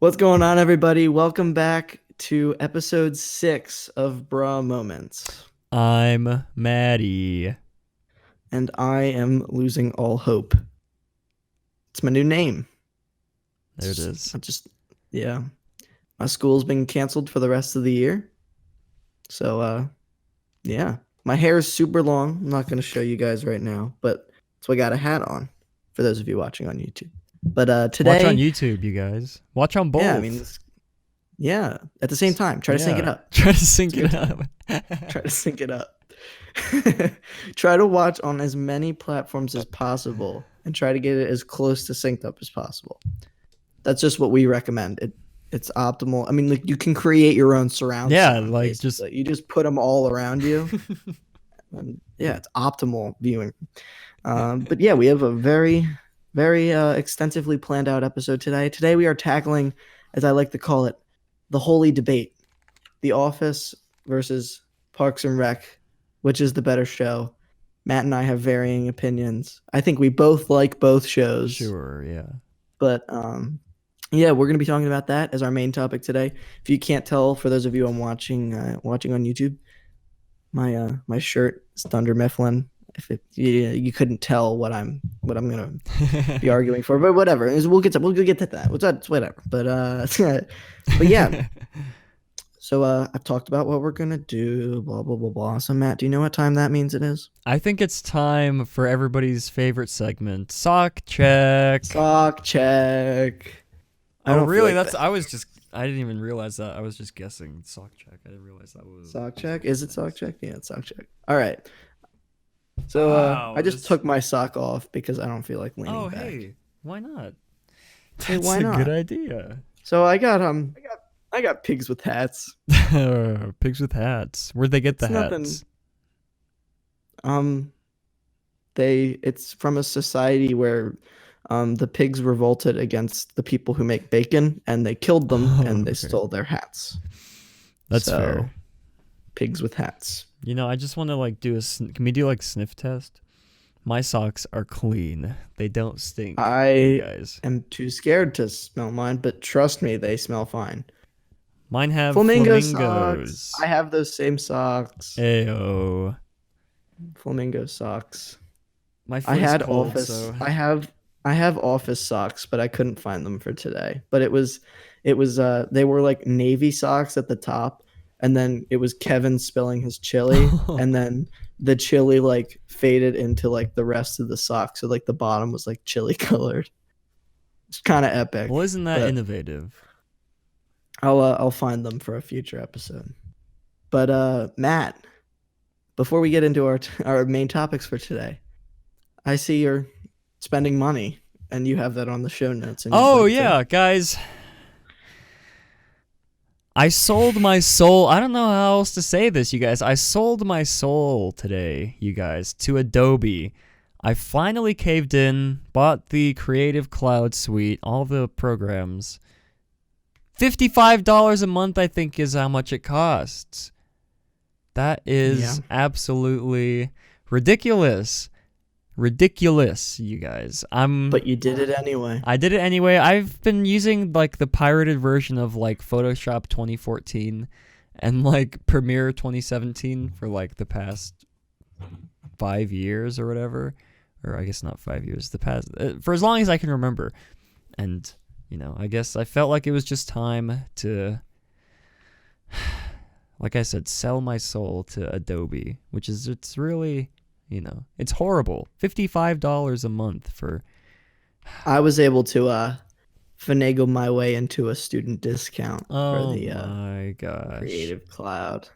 What's going on, everybody? Welcome back to episode 6 of Bra Moments. I'm Matty. And I am losing all hope. It's my new name. There it is. Yeah. My school's been canceled for the rest of the year. So, yeah. My hair is super long. I'm not going to show you guys right now, but so I got a hat on for those of you watching on YouTube. But today... Watch on YouTube, you guys. Watch on both. Yeah, at the same time. Try to sync it up. Try to sync it up. Try to sync it up. Try to watch on as many platforms as possible and try to get it as close to synced up as possible. That's just what we recommend. It's optimal. I mean, like, you can create your own surround sound, like basically. You just put them all around you. And yeah, it's optimal viewing. But yeah, we have a very, very extensively planned out episode today. Today we are tackling, as I like to call it, the holy debate: The Office versus Parks and Rec. Which is the better show? Matt and I have varying opinions. I think we both like both shows. Sure, yeah. But yeah, we're going to be talking about that as our main topic today. If you can't tell, for those of you watching on YouTube, my shirt is Thunder Mifflin. You couldn't tell what I'm going to be arguing for, but whatever. We'll get to that. Whatever. But yeah. So I've talked about what we're going to do, blah, blah, blah, blah. So, Matt, do you know what time that means it is? I think it's time for everybody's favorite segment, Sock Check. Sock Check. Oh, really? I didn't even realize that. I was just guessing Sock Check. I didn't realize that was... Sock Check? Is it Sock Check? Yeah, it's Sock Check. All right. So I just took my sock off because I don't feel like leaning back. Oh, hey, why not? That's a good idea. So I got pigs with hats. Pigs with hats. Where'd they get the hats? It's from a society where the pigs revolted against the people who make bacon, and they killed them, and they stole their hats. That's fair. Pigs with hats. You know, I just want to can we do sniff test? My socks are clean. They don't stink. I am too scared to smell mine, but trust me, they smell fine. Mine have flamingos. Socks. I have those same socks. Ayo. Flamingo socks. My foot's cold, office. So... I have office socks, but I couldn't find them for today. But it was they were like navy socks at the top, and then it was Kevin spilling his chili, and then the chili faded into the rest of the sock, so the bottom was chili colored. It's kind of epic. Well, isn't that innovative? I'll find them for a future episode. But Matt, before we get into our main topics for today, I see you're spending money, and you have that on the show notes. Oh yeah, guys. I sold my soul. I don't know how else to say this, you guys. I sold my soul today, you guys, to Adobe. I finally caved in, bought the Creative Cloud Suite, all the programs. $55 a month, I think, is how much it costs. That is absolutely ridiculous. Ridiculous, you guys. But you did it anyway. I did it anyway. I've been using the pirated version of Photoshop 2014 and Premiere 2017 for the past 5 years or whatever. Or I guess not 5 years. The past for as long as I can remember. And I guess I felt like it was just time to, like I said, sell my soul to Adobe, it's really, it's horrible. $55 a month for... I was able to finagle my way into a student discount for the my gosh. Creative Cloud.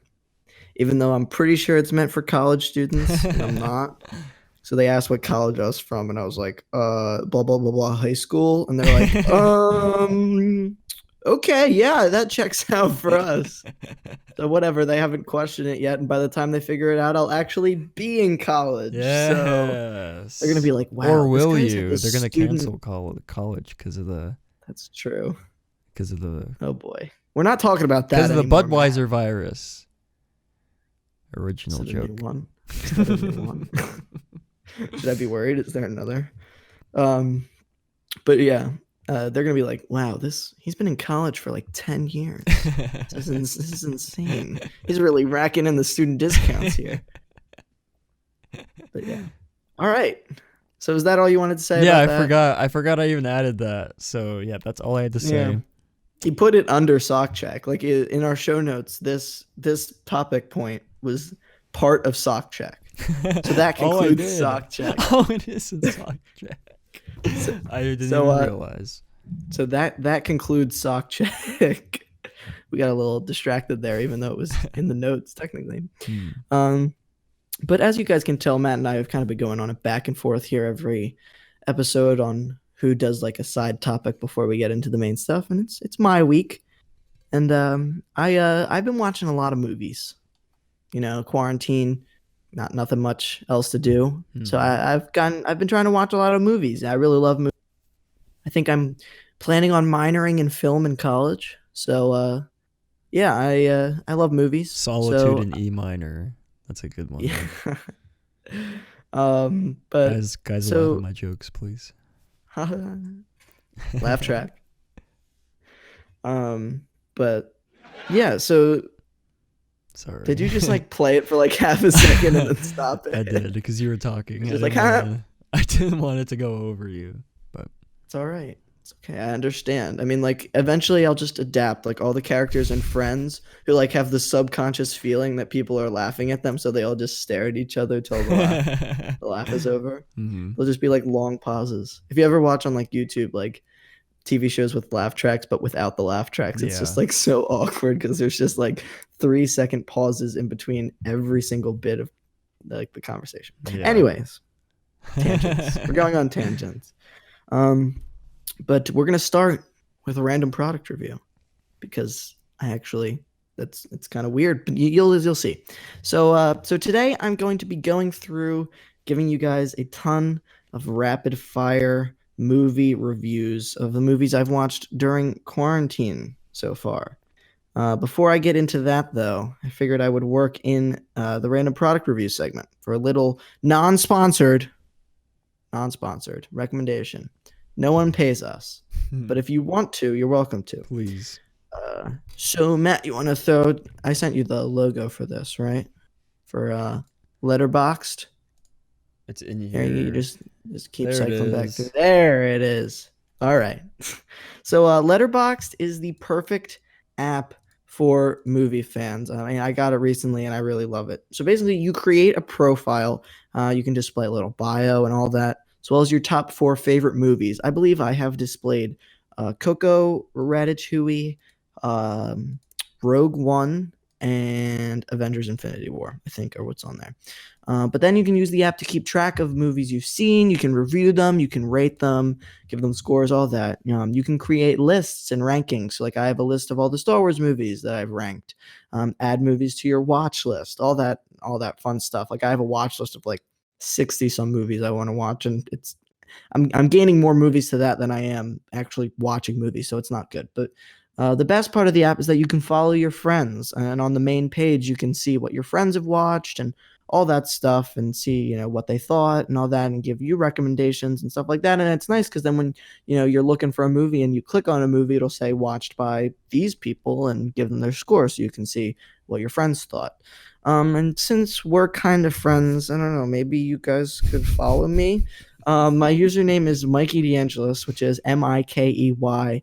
Even though I'm pretty sure it's meant for college students, and I'm not. So they asked what college I was from, and I was like, blah, blah, blah, blah, high school. And they're like, okay, yeah, that checks out for us. So whatever, they haven't questioned it yet. And by the time they figure it out, I'll actually be in college. Yes. So they're going to be like, wow. Or will you? They're going to cancel college because of the... That's true. Because of the... Oh, boy. We're not talking about that because of the anymore, Budweiser Matt. Virus. Original joke. Is that a new one? Should I be worried? Is there another? But yeah, they're gonna be like, wow, he's been in college for like 10 years. This is insane. He's really racking in the student discounts here. But yeah. All right. So is that all you wanted to say Yeah, about I that? forgot. I forgot I even added that. So yeah, that's all I had to Yeah. say. He put it under sock check. Like in our show notes, this topic point was part of sock check. So that Oh, I concludes did. sock check. Oh, it is a sock check. So, I didn't so, even realize. so that concludes sock check. We got a little distracted there, even though it was in the notes technically. Hmm. But as you guys can tell, Matt and I have kind of been going on a back and forth here every episode on who does like a side topic before we get into the main stuff, and it's my week, and I've been watching a lot of movies. You know, quarantine, nothing much else to do, so Hmm. I've been trying to watch a lot of movies. I really love movies. I think I'm planning on minoring in film in college, so yeah, I love movies. Solitude So in E minor. That's a good one. yeah. Though. But Guys, laugh at so my jokes, please. laugh track. Um, but yeah, so Sorry. did you just like play it for like half a second and then stop it? I did because you were talking. Just I like, I didn't want it to go over you, but It's all right. It's okay. I understand. I mean, like, eventually I'll just adapt. Like, all the characters and friends who, like, have the subconscious feeling that people are laughing at them, so they all just stare at each other till the laugh is over. Mhm. There'll just be, like, long pauses. If you ever watch on, like, YouTube, like, TV shows with laugh tracks, but without the laugh tracks, it's just, Yeah. like, so awkward because there's just, like, 3-second pauses in between every single bit of, like, the conversation. Yeah. Anyways, tangents. We're going on tangents. But we're gonna start with a random product review because I actually it's kind of weird, but you'll see. So today I'm going to be going through giving you guys a ton of rapid fire movie reviews of the movies I've watched during quarantine so far. Before I get into that, though, I figured I would work in the random product review segment for a little non-sponsored recommendation. No one pays us, but if you want to, you're welcome to. Please. So Matt, you want to throw? I sent you the logo for this, right? For Letterboxd. It's in Here, here. you just keep There it cycling back is. through. There it is. All right. So Letterboxd is the perfect app for movie fans. I mean, I got it recently and I really love it. So basically, you create a profile. You can display a little bio and all that, as well as your top 4 favorite movies. I believe I have displayed Coco, Ratatouille, Rogue One, and Avengers Infinity War, I think, are what's on there. But then you can use the app to keep track of movies you've seen. You can review them, you can rate them, give them scores, all that. You can create lists and rankings. So, like, I have a list of all the Star Wars movies that I've ranked. Add movies to your watch list, all that fun stuff. Like, I have a watch list of like 60 some movies I want to watch, and I'm gaining more movies to that than I am actually watching movies, so it's not good. But the best part of the app is that you can follow your friends, and on the main page you can see what your friends have watched and all that stuff, and see what they thought and all that, and give you recommendations and stuff like that. And it's nice because then when you're looking for a movie and you click on a movie, it'll say watched by these people and give them their score, so you can see what your friends thought. And since we're kind of friends, I don't know, maybe you guys could follow me. My username is Mikey DeAngelis, which is MikeyDeangelis.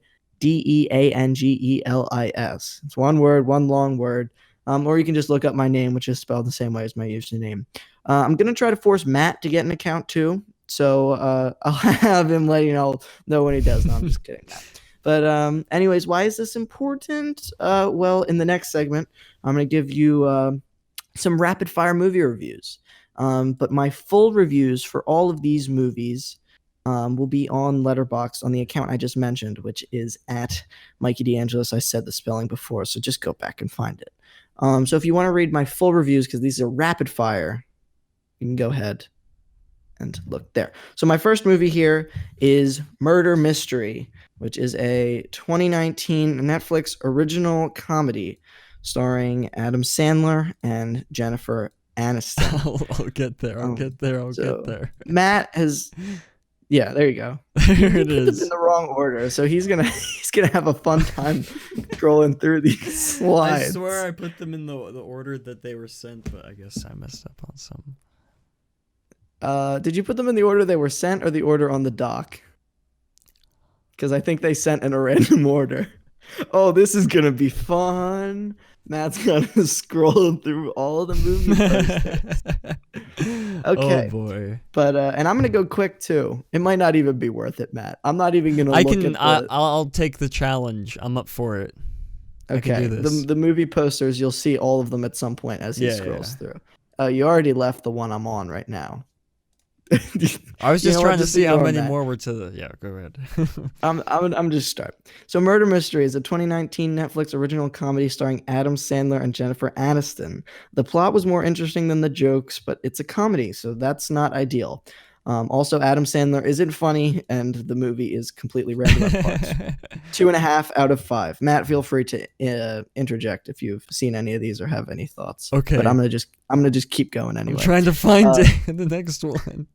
It's one word, one long word. Or you can just look up my name, which is spelled the same way as my username. I'm going to try to force Matt to get an account too. So I'll have him let you know when he does. No, I'm just kidding, Matt. But anyways, why is this important? Well, in the next segment, I'm going to give you some rapid fire movie reviews. But my full reviews for all of these movies will be on Letterboxd on the account I just mentioned, which is at Mikey DeAngelis. I said the spelling before, so just go back and find it. So if you want to read my full reviews, because these are rapid fire, you can go ahead and look there. So my first movie here is Murder Mystery, which is a 2019 Netflix original comedy starring Adam Sandler and Jennifer Aniston. I'll get there. I'll get there. Matt has Yeah, there you go. There You it put them in is. the wrong order, so he's gonna he's gonna have a fun time scrolling through these I swear slides. I put them in the order that they were sent, but I guess I messed up on some. Did you put them in the order they were sent or the order on the doc? Because I think they sent in a random order. Oh, this is gonna be fun. Matt's gonna scroll through all of the movie posters. Oh Okay, boy. but and I'm gonna go quick too. It might not even be worth it, Matt. I'm not even gonna I look can. at the. I'll take the challenge. I'm up for it. I can do Okay, the this. the movie posters. You'll see all of them at some point as he Yeah, yeah. scrolls through. You already left the one I'm on right now. I was You just know what? trying to Just see how ignore many Matt. more were to the. Yeah, go ahead. I'm just start. So, Murder Mystery is a 2019 Netflix original comedy starring Adam Sandler and Jennifer Aniston. The plot was more interesting than the jokes, but it's a comedy, so that's not ideal. Also, Adam Sandler isn't funny, and the movie is completely random at parts. 2.5 out of 5. Matt, feel free to interject if you've seen any of these or have any thoughts. But Okay, I'm gonna just keep going I'm anyway. trying to find Uh, it. The next one.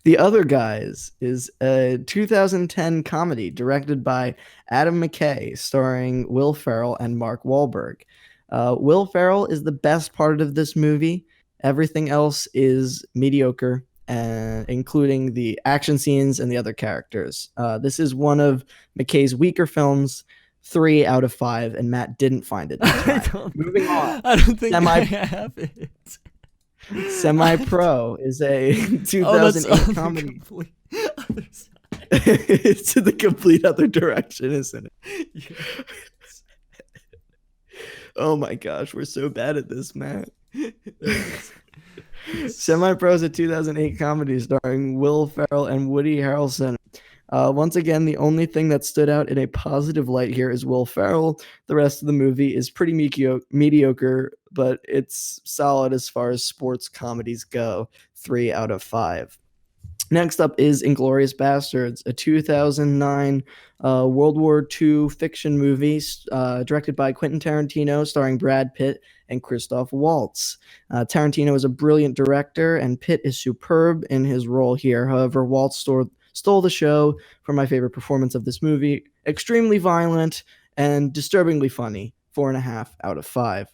The Other Guys is a 2010 comedy directed by Adam McKay, starring Will Ferrell and Mark Wahlberg. Will Ferrell is the best part of this movie. Everything else is mediocre, including the action scenes and the other characters. This is one of McKay's weaker films, 3 out of 5, and Matt didn't find it in I time. don't. Moving on. I don't think I Semi have it. Semi I, Pro is a oh, that's 2008 on the comedy. complete other side. It's in the complete other direction, isn't it? Yes. Oh my gosh, we're so bad at this, Matt. Yes. Semi Pro is a 2008 comedy starring Will Ferrell and Woody Harrelson. Once again, the only thing that stood out in a positive light here is Will Ferrell. The rest of the movie is pretty mediocre, but it's solid as far as sports comedies go. 3 out of 5. Next up is Inglorious Bastards, a 2009 World War II fiction movie directed by Quentin Tarantino, starring Brad Pitt and Christoph Waltz. Tarantino is a brilliant director, and Pitt is superb in his role here. However, Waltz stole the show for my favorite performance of this movie. Extremely violent and disturbingly funny. 4.5 out of 5.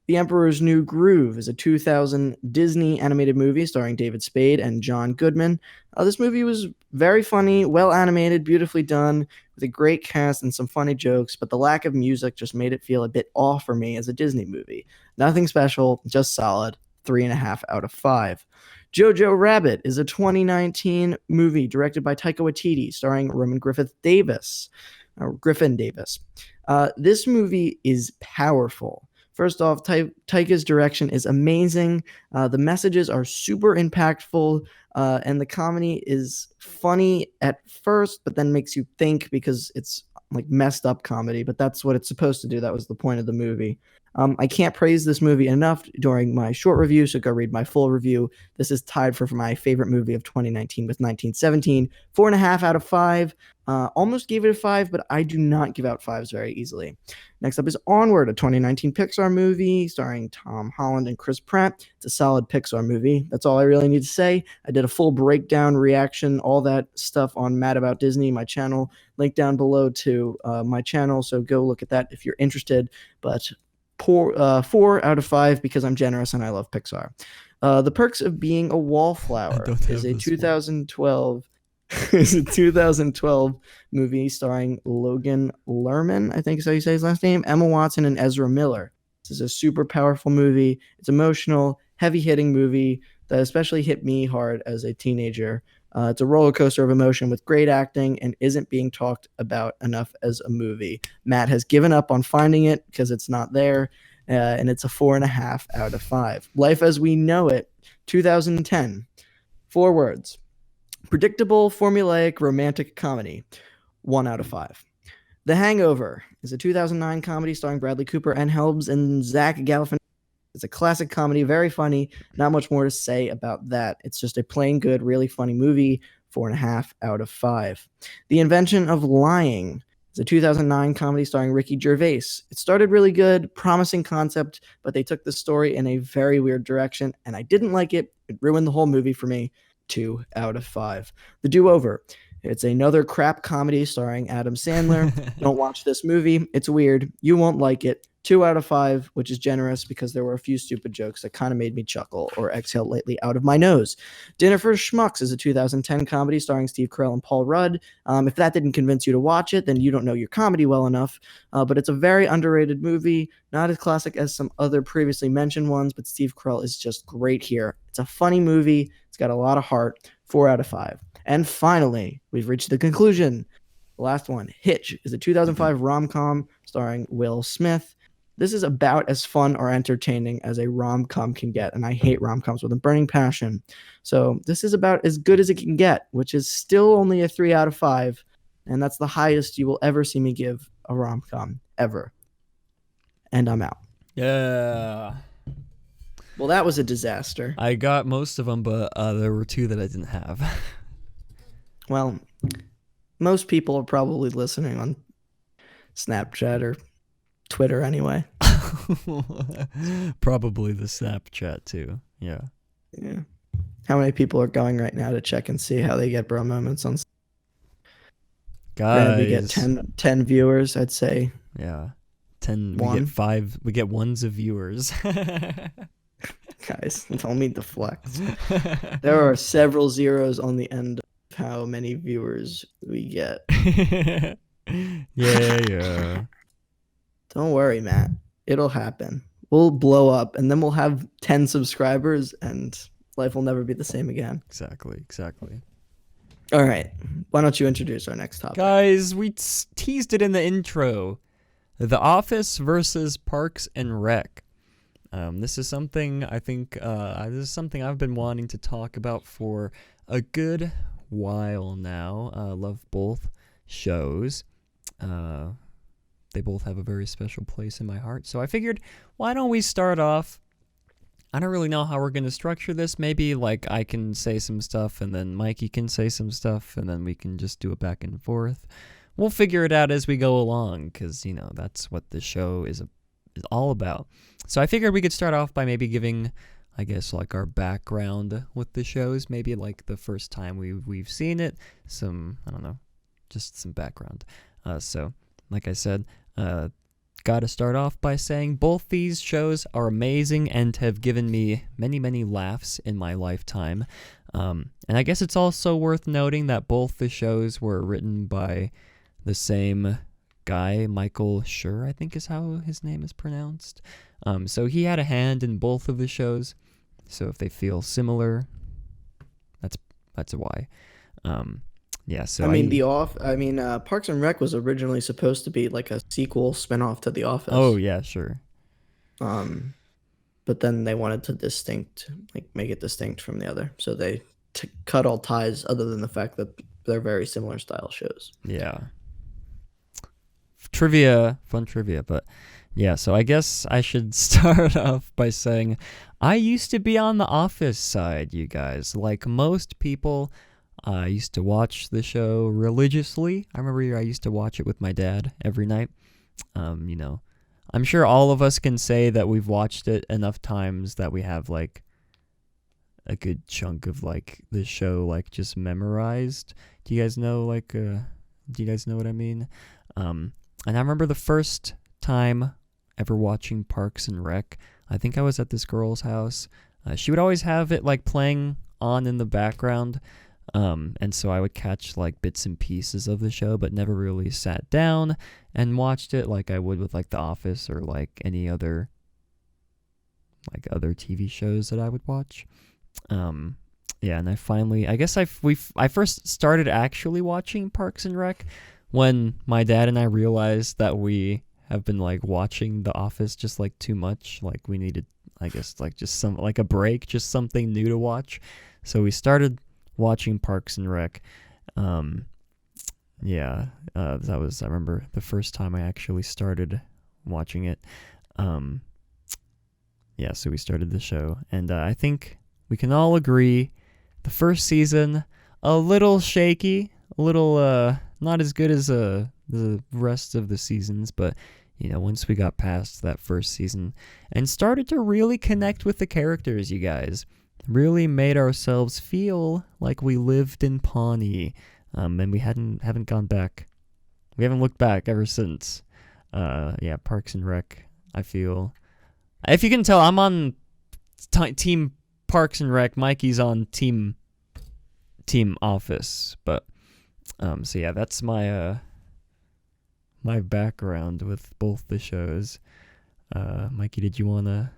The Emperor's New Groove is a 2000 Disney animated movie starring David Spade and John Goodman. This movie was very funny, well animated, beautifully done, with a great cast and some funny jokes, but the lack of music just made it feel a bit off for me as a Disney movie. Nothing special, just solid. 3.5 out of 5. Jojo Rabbit is a 2019 movie directed by Taika Waititi, starring Roman Griffin Davis. This movie is powerful. First off, Taika's direction is amazing. The messages are super impactful, and the comedy is funny at first, but then makes you think because it's like messed up comedy. But that's what it's supposed to do. That was the point of the movie. I can't praise this movie enough during my short review, so go read my full review. This is tied for my favorite movie of 2019 with 1917. 4.5 out of 5. Almost gave it a 5, but I do not give out 5s very easily. Next up is Onward, a 2019 Pixar movie starring Tom Holland and Chris Pratt. It's a solid Pixar movie. That's all I really need to say. I did a full breakdown, reaction, all that stuff on Mad About Disney, my channel. Link down below to my channel, so go look at that if you're interested. But 4 out of 5 because I'm generous and I love Pixar. The Perks of Being a Wallflower is a 2012 is a 2012 movie starring Logan Lerman, I think is how you say his last name, Emma Watson, and Ezra Miller. This is a super powerful movie. It's emotional, heavy-hitting movie that especially hit me hard as a teenager. It's a roller coaster of emotion with great acting and isn't being talked about enough as a movie. Matt has given up on finding it because it's not there, and it's a 4.5 out of 5. Life as We Know It, 2010. 4 words. Predictable, formulaic, romantic comedy. 1 out of 5. The Hangover is a 2009 comedy starring Bradley Cooper and Helms and Zach Galifianakis. It's a classic comedy, very funny. Not much more to say about that. It's just a plain good, really funny movie. 4.5 out of 5. The Invention of Lying is a 2009 comedy starring Ricky Gervais. It started really good, promising concept, but they took the story in a very weird direction, and I didn't like it. It ruined the whole movie for me. 2 out of 5. The Do-Over. It's another crap comedy starring Adam Sandler. Don't watch this movie. It's weird. You won't like it. 2 out of 5, which is generous because there were a few stupid jokes that kind of made me chuckle or exhale lightly out of my nose. Dinner for Schmucks is a 2010 comedy starring Steve Carell and Paul Rudd. If that didn't convince you to watch it, then you don't know your comedy well enough. But it's a very underrated movie, not as classic as some other previously mentioned ones, but Steve Carell is just great here. It's a funny movie. It's got a lot of heart. 4 out of 5. And finally, we've reached the conclusion. The last one, Hitch, is a 2005 rom-com starring Will Smith. This is about as fun or entertaining as a rom-com can get, and I hate rom-coms with a burning passion. So this is about as good as it can get, which is still only a 3 out of 5, and that's the highest you will ever see me give a rom-com, ever. And I'm out. Yeah. Well, that was a disaster. I got most of them, but there were 2 that I didn't have. Well, most people are probably listening on Snapchat or Twitter anyway. Probably the Snapchat too. Yeah. Yeah. How many people are going right now to check and see how they get bro moments on? Guys, we get 10 viewers, I'd say. Yeah. 10. One. We get 5. We get ones of viewers. Guys, don't mean to flex. There are several zeros on the end of how many viewers we get. Yeah. Don't worry, Matt. It'll happen. We'll blow up, and then we'll have 10 subscribers, and life will never be the same again. Exactly. All right. Why don't you introduce our next topic? Guys, we teased it in the intro. The Office versus Parks and Rec. This is something I think I've been wanting to talk about for a good while now. Love both shows. They both have a very special place in my heart. So I figured, why don't we start off? I don't really know how we're going to structure this. Maybe like I can say some stuff and then Mikey can say some stuff and then we can just do it back and forth. We'll figure it out as we go along because, that's what the show is all about. So I figured we could start off by maybe giving, I guess, like our background with the shows. Maybe like the first time we've seen it. Just some background. So like I said, gotta start off by saying both these shows are amazing and have given me many, many laughs in my lifetime. And I guess it's also worth noting that both the shows were written by the same guy, Michael Schur, I think is how his name is pronounced. So he had a hand in both of the shows. So if they feel similar, that's why. Parks and Rec was originally supposed to be like a sequel spinoff to The Office. Oh yeah, sure. But then they wanted to make it distinct from the other, so they cut all ties other than the fact that they're very similar style shows. Yeah. Fun trivia, but yeah. So I guess I should start off by saying I used to be on the Office side, you guys. Like most people. I used to watch the show religiously. I remember I used to watch it with my dad every night. I'm sure all of us can say that we've watched it enough times that we have like a good chunk of like the show like just memorized. Do you guys know what I mean? And I remember the first time ever watching Parks and Rec. I think I was at this girl's house. She would always have it like playing on in the background. And so I would catch like bits and pieces of the show, but never really sat down and watched it like I would with like The Office or like any other TV shows that I would watch. And I finally, I guess I first started actually watching Parks and Rec when my dad and I realized that we have been like watching The Office just like too much. Like we needed, I guess, like just a break, just something new to watch. So we started watching Parks and Rec. That was, I remember the first time I actually started watching it. So we started the show, and I think we can all agree the first season a little shaky, a little not as good as the rest of the seasons, but once we got past that first season and started to really connect with the characters, you guys, really made ourselves feel like we lived in Pawnee, and we haven't gone back. We haven't looked back ever since. Yeah, Parks and Rec. I feel, if you can tell, I'm on Team Parks and Rec. Mikey's on Team Office, but so yeah, that's my background with both the shows. Mikey, did you wanna?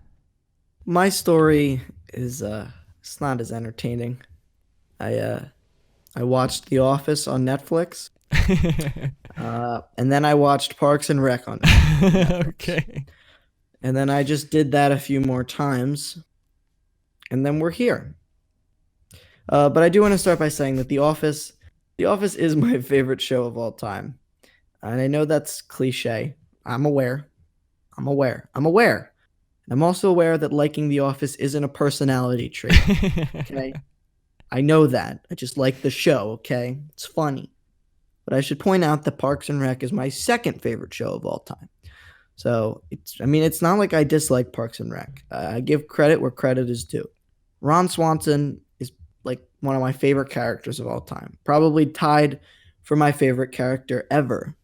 My story is it's not as entertaining. I watched The Office on Netflix, and then I watched Parks and Rec on Netflix, Okay. and then I just did that a few more times, and then we're here. But I do want to start by saying that The Office is my favorite show of all time, and I know that's cliche. I'm aware. I'm aware. I'm aware. I'm also aware that liking The Office isn't a personality trait. Okay. I know that. I just like the show, okay? It's funny. But I should point out that Parks and Rec is my second favorite show of all time. So it's not like I dislike Parks and Rec. I give credit where credit is due. Ron Swanson is like one of my favorite characters of all time, probably tied for my favorite character ever.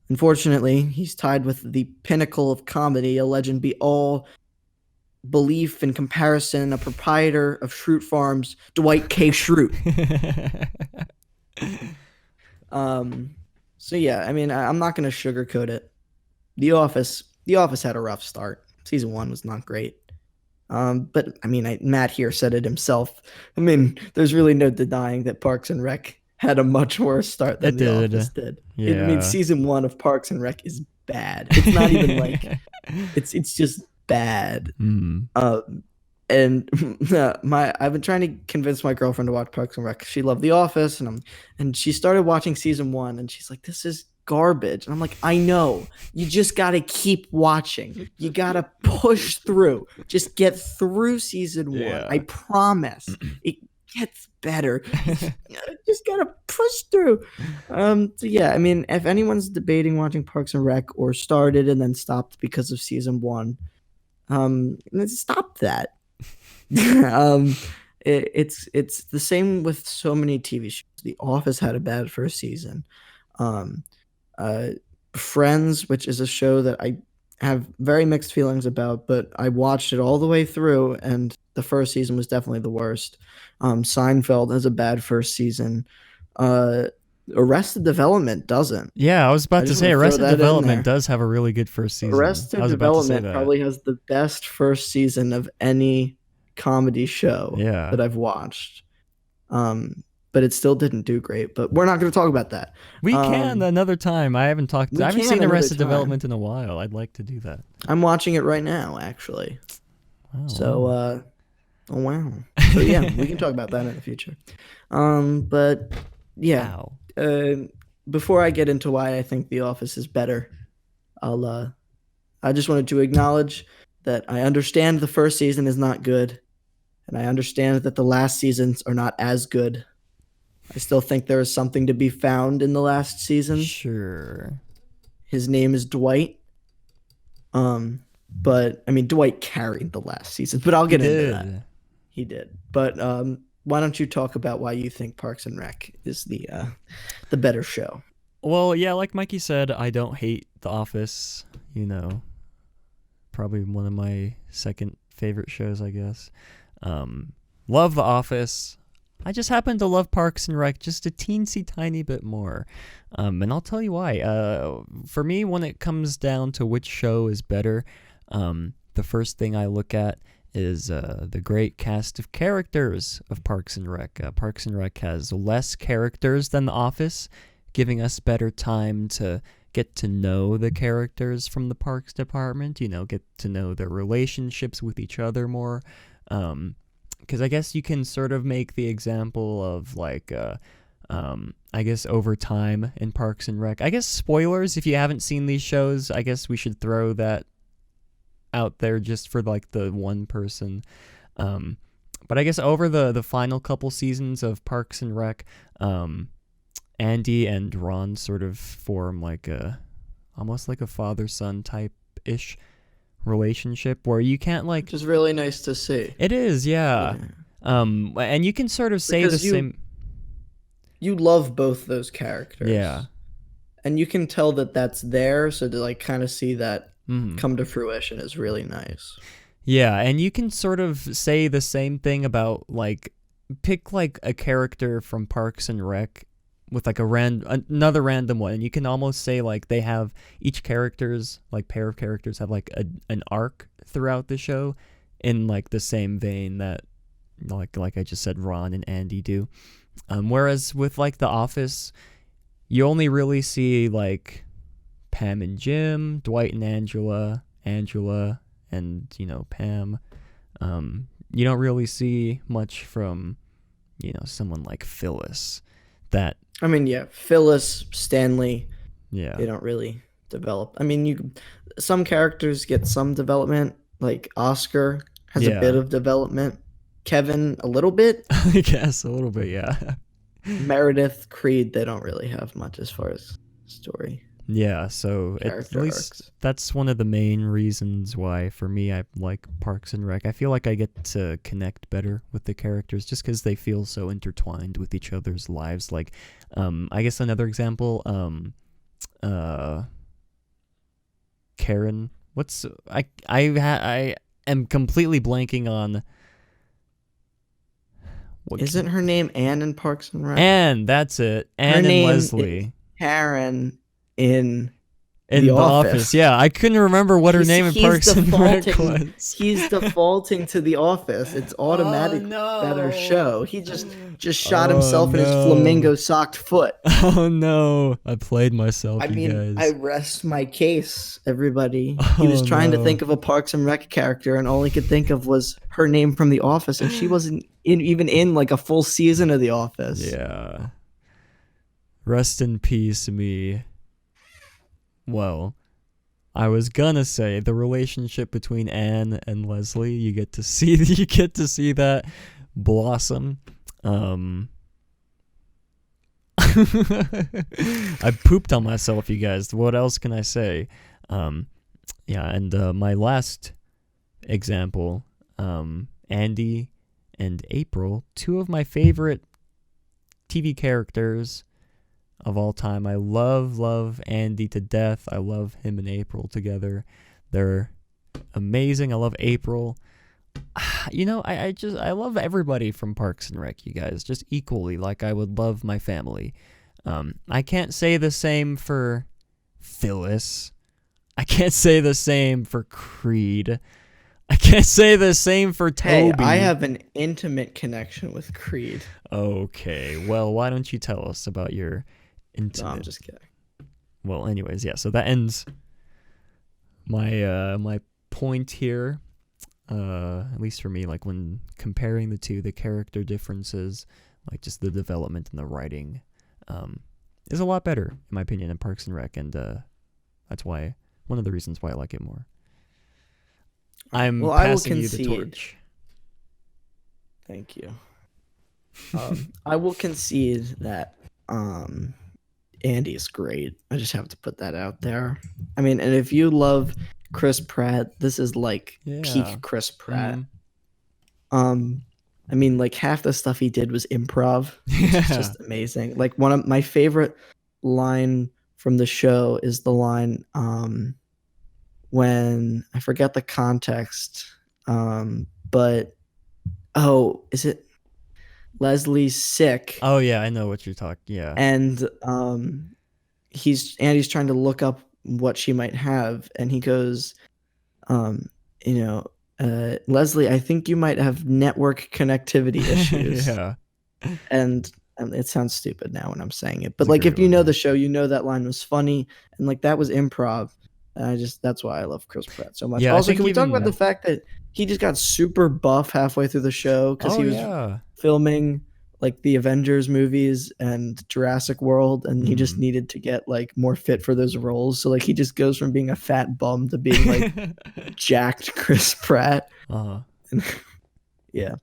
Unfortunately, he's tied with the pinnacle of comedy, a legend be all belief in comparison, a proprietor of Schrute Farms, Dwight K. Schrute. Um, so yeah, I'm not gonna sugarcoat it. The Office had a rough start. Season one was not great. But Matt here said it himself. There's really no denying that Parks and Rec had a much worse start than It The did. Office did. Yeah. Season one of Parks and Rec is bad. It's not even like it's just bad. Mm. And I've been trying to convince my girlfriend to watch Parks and Rec. She loved The Office, and she started watching season one, and she's like, "This is garbage." And I'm like, "I know. You just gotta keep watching. You gotta push through. Just get through season one. Yeah. I promise. It gets better. Just gotta push through." So yeah, if anyone's debating watching Parks and Rec or started and then stopped because of season one, stop that. It's the same with so many TV shows. The Office had a bad first season. Um, uh, Friends, which is a show that I have very mixed feelings about, but I watched it all the way through, and the first season was definitely the worst. Seinfeld has a bad first season. Uh, Arrested Development doesn't. Yeah, I was I about to just say want to throw Arrested that in Development there. does have a really good first season. I Arrested was about to say Development that. probably has the best first season of any comedy show Yeah. that I've watched. But it still didn't do great. But we're not going to talk about that. We can another time. I haven't We seen can Arrested another time. Development in a while. I'd like to do that. I'm watching it right now, actually. Wow. So, oh wow. So yeah, we can talk about that in the future. But yeah. Wow. Before I get into why I think The Office is better, I just wanted to acknowledge that I understand the first season is not good, and I understand that the last seasons are not as good. I still think there is something to be found in the last seasons. Sure. His name is Dwight. But Dwight carried the last season, but I'll get into that. He did. But why don't you talk about why you think Parks and Rec is the better show? Well, yeah, like Mikey said, I don't hate The Office. Probably one of my second favorite shows, I guess. Love The Office. I just happen to love Parks and Rec just a teensy tiny bit more. And I'll tell you why. For me, when it comes down to which show is better, the first thing I look at is the great cast of characters of Parks and Rec. Parks and Rec has less characters than The Office, giving us better time to get to know the characters from the Parks department, get to know their relationships with each other more. Because I guess you can sort of make the example of I guess over time in Parks and Rec. I guess spoilers, if you haven't seen these shows, I guess we should throw that out there just for the one person. But I guess over the final couple seasons of Parks and Rec, Andy and Ron sort of form almost like a father-son type-ish relationship where you can't like. which is really nice to see. It is, yeah. Yeah. And you can sort of say the Because same. you love both those characters, Yeah. and you can tell that that's there. So to like kind of see that Hmm. come to fruition is really nice. Yeah, and you can sort of say the same thing about like pick like a character from Parks and Rec with like another random one, and you can almost say like they have each character's like pair of characters have like an arc throughout the show in like the same vein that like I just said Ron and Andy do. Whereas with like The Office, you only really see like Pam and Jim, Dwight and Angela, and Pam. You don't really see much from someone like Phyllis. That I mean, yeah, Phyllis, Stanley, yeah they don't really develop. I mean, some characters get some development, like Oscar has a bit yeah of development, Kevin a little bit, I guess a little bit yeah. Meredith, Creed, they don't really have much as far as story Yeah, so at character least arcs. that's one of the main reasons why, for me, I like Parks and Rec. I feel like I get to connect better with the characters just because they feel so intertwined with each other's lives. Like, I guess another example, uh, Karen. I am completely blanking on what. Isn't her name Anne in Parks and Rec? Anne, that's it. Her Anne and name is Leslie. Karen in The In The Office, Office. yeah. I couldn't remember what her name in Parks and Rec was. He's defaulting to The Office. It's automatic better show. He just shot Oh himself in his no. flamingo socked foot. Oh no. I played myself, I you mean, I guys. rest my case, everybody. He was Oh trying to no. think of a Parks and Rec character, and all he could think of was her name from The Office, and she wasn't even in like a full season of The Office. Yeah. Rest in peace, me. Well, I was gonna say the relationship between Anne and Leslie. You get to see that blossom. I pooped on myself, you guys. What else can I say? Yeah, and my last example, Andy and April, two of my favorite TV characters of all time. I love Andy to death. I love him and April together. They're amazing. I love April. I love everybody from Parks and Rec, you guys, just equally like I would love my family. I can't say the same for Phyllis. I can't say the same for Creed. I can't say the same for Hey, Toby. I have an intimate connection with Creed. Okay, well, why don't you tell us about your No, intimate? I'm just kidding. Well, anyways, yeah. So that ends my point here. At least for me, like when comparing the two, the character differences, like just the development and the writing, is a lot better in my opinion in Parks and Rec, and that's why one of the reasons why I like it more. I'm Well, I will passing you the concede. torch. Thank you. I will concede that Andy is great. I just have to put that out there. I mean, and if you love Chris Pratt, this is like Yeah. peak Chris Pratt. Mhm. I mean, like half the stuff he did was improv. Which is Yeah. just amazing. Like one of my favorite line from the show is the line when I forget the context, but is it Leslie's sick Oh yeah, I know what you're talking. Yeah. and Andy's trying to look up what she might have, and he goes, um, Leslie, I think you might have network connectivity issues. Yeah. and it sounds stupid now when I'm saying it, but It's a like great if you one, know yeah. the show, you know that line was funny, and like that was improv. And that's why I love Chris Pratt so much. Yeah, I Also, think can we talk about even- the fact that he just got super buff halfway through the show because Oh he was yeah. filming like the Avengers movies and Jurassic World, and he just Mhm. needed to get like more fit for those roles. So like he just goes from being a fat bum to being like jacked Chris Pratt. Uh-huh. And, yeah.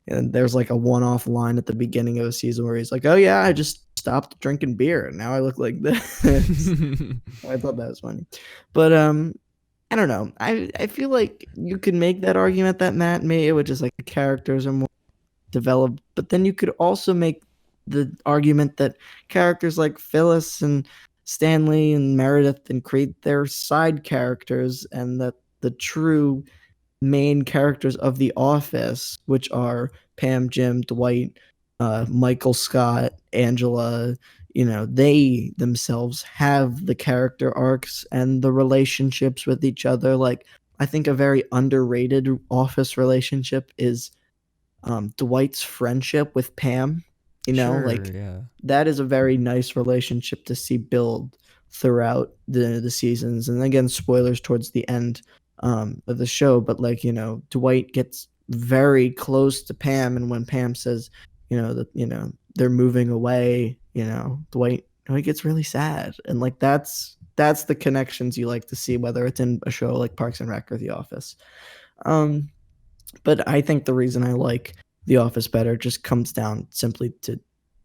And there's like a one-off line at the beginning of a season where he's like, "Oh yeah, I just stopped drinking beer and now I look like this." I thought that was funny. But I don't know. I feel like you could make that argument that Matt made it with just like the characters are more developed, but then you could also make the argument that characters like Phyllis and Stanley and Meredith and Creed, they're side characters, and that the true main characters of The Office, which are Pam, Jim, Dwight, Michael Scott, Angela, they themselves have the character arcs and the relationships with each other. Like, I think a very underrated Office relationship is Dwight's friendship with Pam. Sure, Like yeah. that is a very nice relationship to see build throughout the seasons. And again, spoilers towards the end of the show, but like Dwight gets very close to Pam, and when Pam says, that they're moving away, Dwight gets really sad, and like that's the connections you like to see, whether it's in a show like Parks and Rec or The Office. Um, but I think the reason I like The Office better just comes down simply to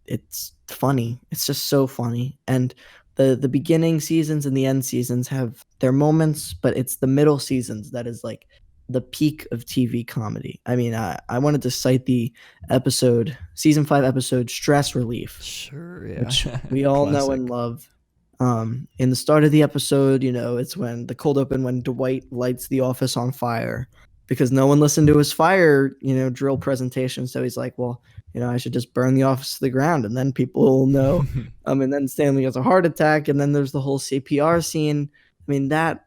it's funny. It's just so funny. And the beginning seasons and the end seasons have their moments, but it's the middle seasons that is like the peak of TV comedy. I mean, I wanted to cite the season 5 episode Stress Relief, Sure, yeah. which we all know and Classic. love. In the start of the episode, it's when the cold open when Dwight lights the office on fire because no one listened to his fire, drill presentation. So he's like, well, I should just burn the office to the ground and then people will know. And then Stanley has a heart attack, and then there's the whole CPR scene. I mean, that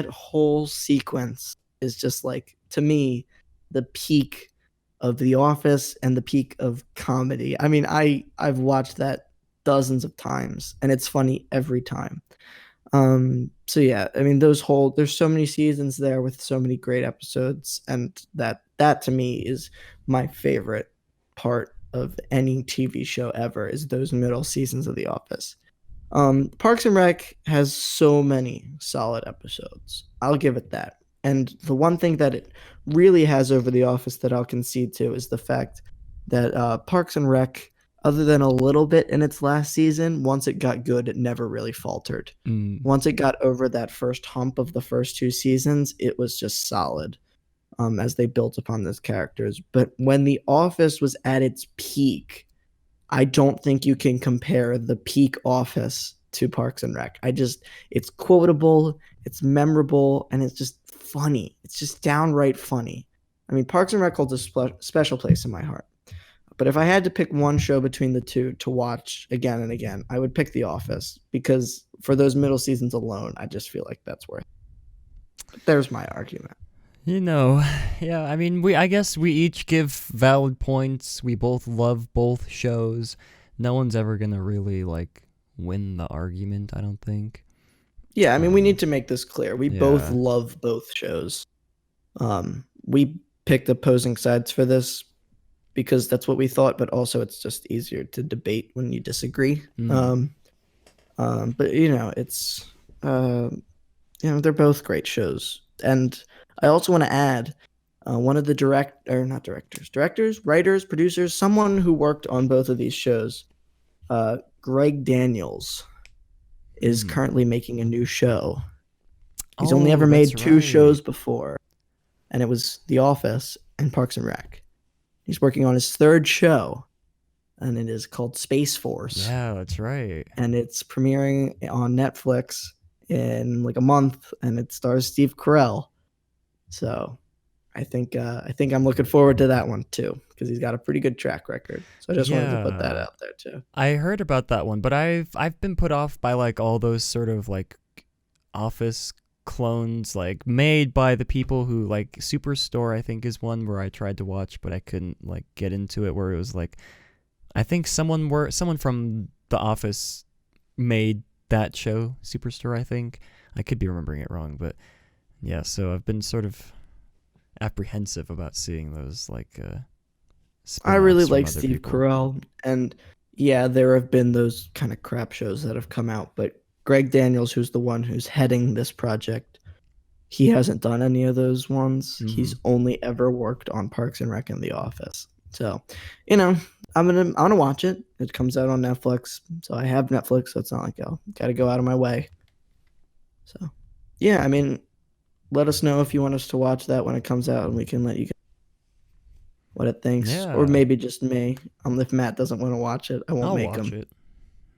whole sequence is just like, to me, the peak of The Office and the peak of comedy. I mean, I've watched that dozens of times, and it's funny every time. So yeah, I mean, there's so many seasons there with so many great episodes, and that to me is my favorite part of any TV show ever, is those middle seasons of The Office. Parks and Rec has so many solid episodes. I'll give it that. And the one thing that it really has over The Office that I'll concede to is the fact that Parks and Rec, other than a little bit in its last season, once it got good, it never really faltered. Mm. Once it got over that first hump of the first 2 seasons, it was just solid, as they built upon those characters. But when The Office was at its peak, I don't think you can compare the peak Office to Parks and Rec. It's quotable, it's memorable, and it's just funny. It's just downright funny. I mean, Parks and Rec holds a special place in my heart. But if I had to pick one show between the two to watch again and again, I would pick The Office, because for those middle seasons alone, I just feel like that's worth it. But there's my argument. You know, yeah, I mean, I guess we each give valid points. We both love both shows. No one's ever gonna really like win the argument, I don't think. Yeah, I mean, we Um, need to make this clear. We both yeah. love both shows. We picked opposing sides for this because that's what we thought, but also it's just easier to debate when you disagree. Mm. But it's uh, they're both great shows, and I also want to add one of the not directors, writers, producers, someone who worked on both of these shows. Greg Daniels is Mm. currently making a new show. He's only Oh, ever that's made two right. shows before, and it was The Office and Parks and Rec. He's working on his third show, and it is called Space Force, Yeah, that's right. and it's premiering on Netflix in like a month, and it stars Steve Carell. So I think I'm looking forward to that one too, because he's got a pretty good track record. So I just wanted to put that Yeah. out there too. I heard about that one, but I've been put off by like all those sort of like Office clones like made by the people who like Superstore I think is one where I tried to watch but I couldn't like get into it, where it was like I think someone from The Office made that show Superstore, I think. I could be remembering it wrong, but yeah, so I've been sort of apprehensive about seeing those like I really spin-offs from like other Steve people. Carell, and yeah, there have been those kind of crap shows that have come out, but Greg Daniels, who's the one who's heading this project, he hasn't done any of those ones. He's Mhm. only ever worked on Parks and Rec and The Office. So, you know, I'm gonna watch it. It comes out on Netflix, so I have Netflix, so it's not like I'll gotta go out of my way. So, yeah, I mean, let us know if you want us to watch that when it comes out, and we can let you get what it thinks, or Yeah, maybe just me. If Matt doesn't want to watch it, I won't I'll make watch him. it.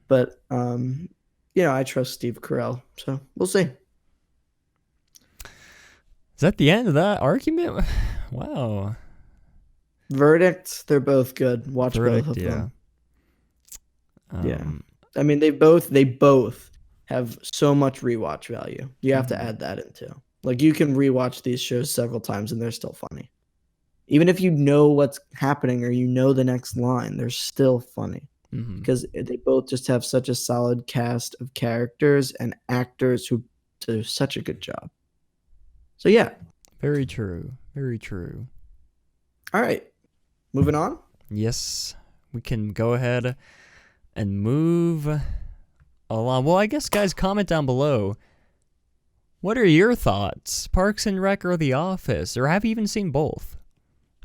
But I trust Steve Carell, so we'll see. Is that the end of that argument? Wow. Verdict, they're both good. Watch both Verdict, of yeah. them. Yeah. I mean, they both have so much rewatch value. You have to add that in too. Like you can rewatch these shows several times and they're still funny. Even if you know what's happening or you know the next line, they're still funny because they both just have such a solid cast of characters and actors who do such a good job. So yeah. Very true. Very true. All right. Moving on. Yes, we can go ahead and move along. Well, I guess, guys, comment down below. What are your thoughts? Parks and Rec or The Office? Or have you even seen both?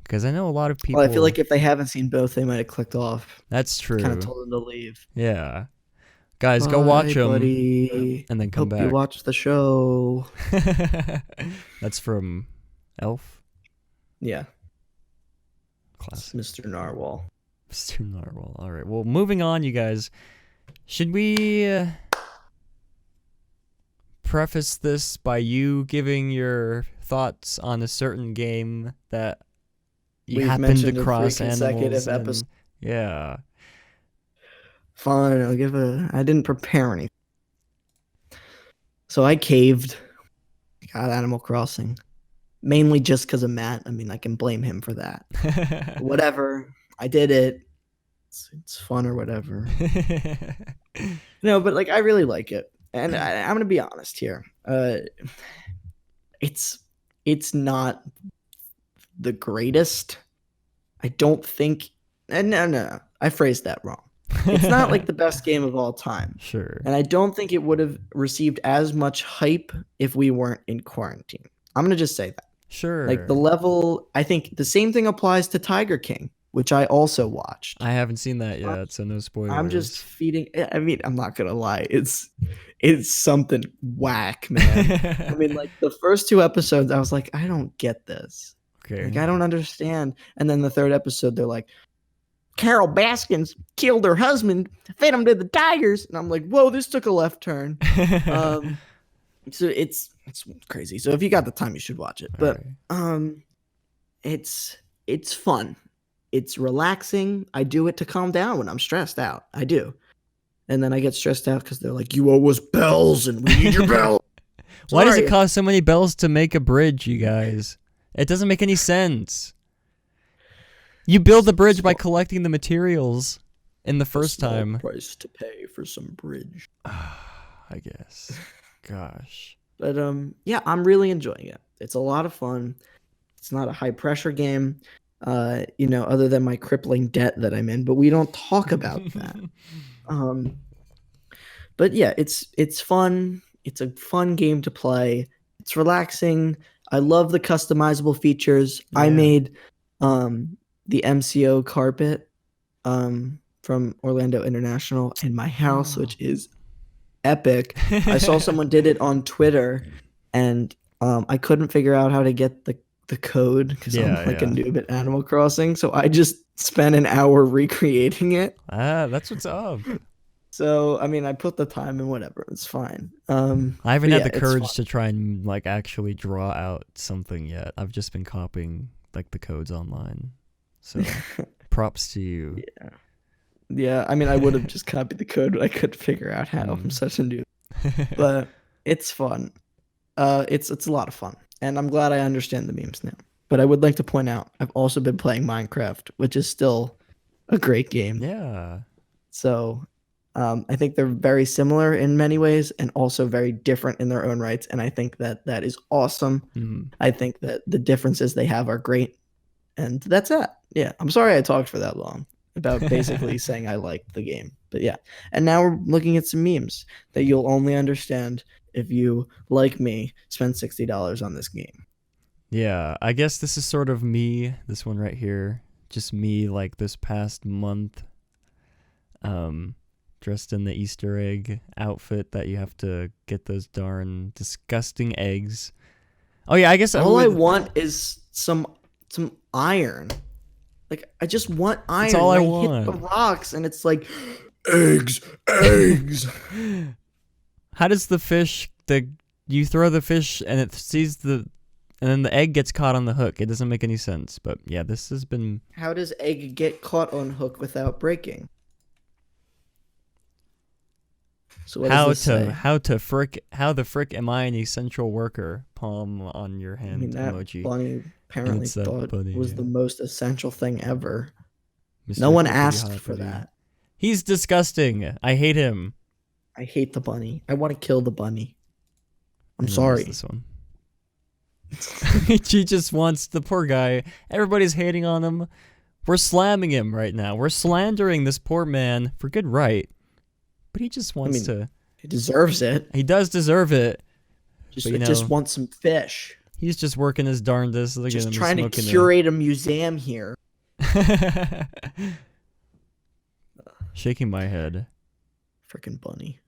Because I know a lot of people... Well, I feel like if they haven't seen both, they might have clicked off. That's true. Kind of told them to leave. Yeah. Guys, go watch them buddy. and then come Hope back. you watch the show. That's from Elf? Yeah. Classic. Mr. Narwhal. Mr. Narwhal. All right. Well, moving on, you guys. Should we preface this by you giving your thoughts on a certain game that you happen to cross animals in? Yeah. Fine, I didn't prepare anything. So I caved. Got Animal Crossing. Mainly just because of Matt. I mean, I can blame him for that. Whatever. I did it. It's fun or whatever. No, but like I really like it. And I'm gonna be honest here. It's not the greatest. I don't think no. I phrased that wrong. It's not like the best game of all time. Sure. And I don't think it would have received as much hype if we weren't in quarantine. I'm going to just say that. Sure. Like the level, I think the same thing applies to Tiger King, which I also watched. I haven't seen that yet, so no spoilers. I'm just feeding. I mean, I'm not going to lie. It's something whack, man. I mean, like the first 2 episodes, I was like, I don't get this. Okay. Like, I don't understand. And then the 3rd episode, they're like, Carol Baskins killed her husband, fed him to the tigers, and I'm like, whoa, this took a left turn. So it's crazy. So if you got the time, you should watch it. But it's fun. It's relaxing. I do it to calm down when I'm stressed out. I do. And then I get stressed out because they're like, you owe us bells and we need your bell. Why does it cost so many bells to make a bridge, you guys? It doesn't make any sense. You build the bridge by collecting the materials in the first time. Price to pay for some bridge. I guess. Gosh. But yeah, I'm really enjoying it. It's a lot of fun. It's not a high pressure game, other than my crippling debt that I'm in, but we don't talk about that. But yeah, it's fun. It's a fun game to play. It's relaxing. I love the customizable features. Yeah. I made the MCO carpet from Orlando International in my house, which is epic. I saw someone did it on Twitter, and I couldn't figure out how to get the code because I'm like a noob at Animal Crossing. So I just spent an hour recreating it. That's what's up. So I mean, I put the time in, whatever. It's fine. I haven't had the courage to try and like actually draw out something yet. I've just been copying like the codes online. So props to you. Yeah. I mean, I would have just copied the code, but I couldn't figure out how. I'm such a noob. But it's fun. It's a lot of fun, and I'm glad I understand the memes now. But I would like to point out, I've also been playing Minecraft, which is still a great game. Yeah. So I think they're very similar in many ways and also very different in their own rights. And I think that is awesome. Mm-hmm. I think that the differences they have are great. And that's it. Yeah. I'm sorry I talked for that long about basically saying I liked the game. But yeah. And now we're looking at some memes that you'll only understand if you, like me, spend $60 on this game. Yeah. I guess this is sort of me, this one right here. Just me like this past month. Dressed in the Easter egg outfit that you have to get those darn disgusting eggs. Oh yeah, I guess All I want is some iron. Like I just want that's iron, all and I I hit the want. rocks, and it's like eggs, eggs. How does the fish you throw the fish and it sees the and then the egg gets caught on the hook? It doesn't make any sense. But yeah, this has been How does egg get caught on hook without breaking? So what does this say? how the frick am I an essential worker? Palm on your I mean, hand that emoji. bunny And apparently it's that thought bunny, was the yeah. most essential thing ever. Mr. No one Clippity asked for Hoppity. that. He's disgusting. I hate him. I hate the bunny. I want to kill the bunny. I'm And then there's sorry. this one. She just wants the poor guy. Everybody's hating on him. We're slamming him right now. We're slandering this poor man for good right. But he just wants to. He deserves it. He does deserve it. Just, But, it just wants some fish. He's just working his darndest. Look Just at him trying to smoking curate a museum here. shaking my head. Freaking bunny.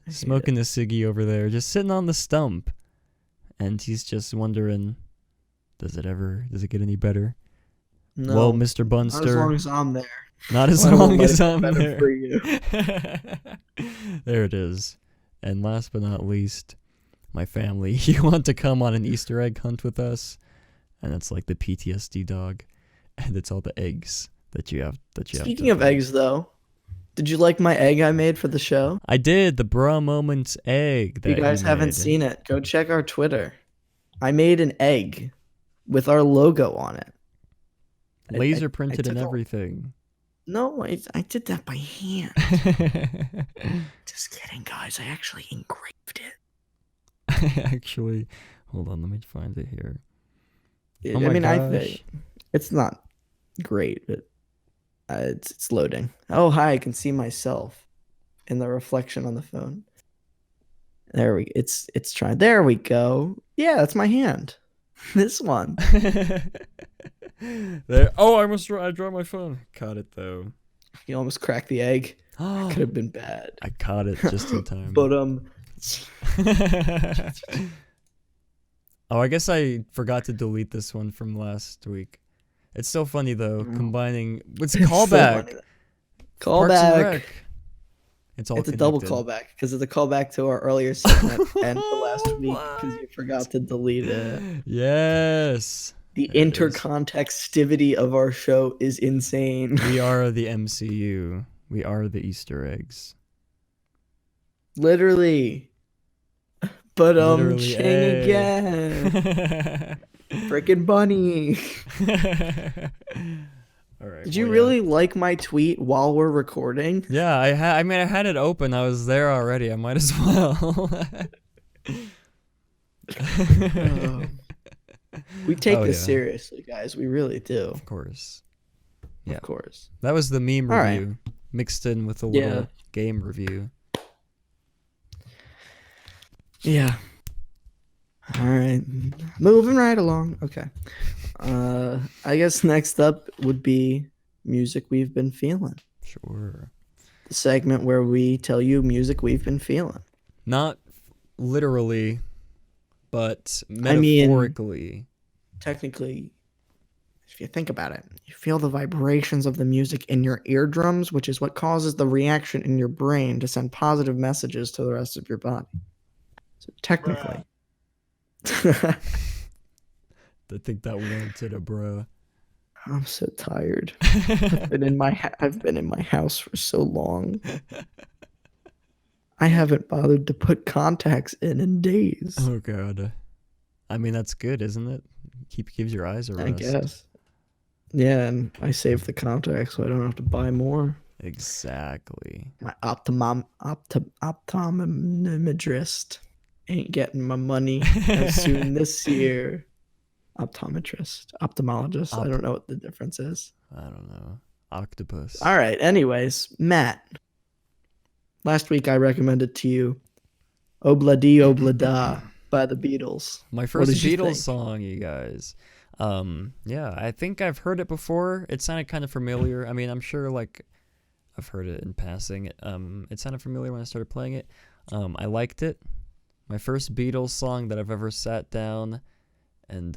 I hate Smoking it. a ciggy over there, just sitting on the stump. And he's just wondering, does it get any better? No, Well, Mr. not as Bunster, long as I'm there. not as I won't long let as it I'm get better there. for you. There it is. And last but not least, my family. You want to come on an Easter egg hunt with us? And it's like the PTSD dog. And it's all the eggs that you have Speaking of eggs, though, did you like my egg I made for the show? I did the bra moments egg If you that guys haven't made. seen it, go check our Twitter. I made an egg with our logo on it. Laser I printed and took a- everything. No, I did that by hand. Just kidding, guys. I actually engraved it. Actually, hold on, let me find it here. I Oh my mean, gosh. it's not great, but it's loading. Oh, hi! I can see myself in the reflection on the phone. It's trying. There we go. Yeah, that's my hand. This one. There. Oh, I dropped my phone. Caught it though. You almost cracked the egg. Could I have been bad. caught it just in time. But Oh, I guess I forgot to delete this one from last week. It's so funny though, combining it's a It's so callback. funny. Parks and Callback. Rec. It's all It's a double connected. callback because it's a callback to our earlier segment and to last week because you forgot to delete it. Yes. The There it is. intercontextivity of our show is insane. We are the MCU. We are the Easter eggs. Literally. But Literally, ching hey. again. Freaking bunny. All right. Did you well, really like my tweet while we're recording? Yeah, I had it open. I was there already. I might as well. We take Oh, this yeah. seriously, guys. We really do. Of course. Yeah. Of course. That was the meme All right. review mixed in with a little Yeah. game review. Yeah. All right. Moving right along. Okay. I guess next up would be music we've been feeling. Sure. The segment where we tell you music we've been feeling. Not literally, but I mean- metaphorically. Technically, if you think about it, you feel the vibrations of the music in your eardrums, which is what causes the reaction in your brain to send positive messages to the rest of your body. So technically. I think that warranted a bro. I'm so tired. I've been in my house for so long. I haven't bothered to put contacts in days. Oh god. I mean that's good, isn't it? Gives your eyes a rest. I guess. Yeah, and I saved the contacts so I don't have to buy more. Exactly. My optometrist ain't getting my money as soon this year. Ophthalmologist. I don't know what the difference is. I don't know. Octopus. All right. Anyways, Matt. Last week I recommended to you "Obla Di Obla Da" by the Beatles. My first did you Beatles think? song, you guys. Yeah, I think I've heard it before. It sounded kind of familiar. I mean, I'm sure like I've heard it in passing. It sounded familiar when I started playing it. I liked it. My first Beatles song that I've ever sat down and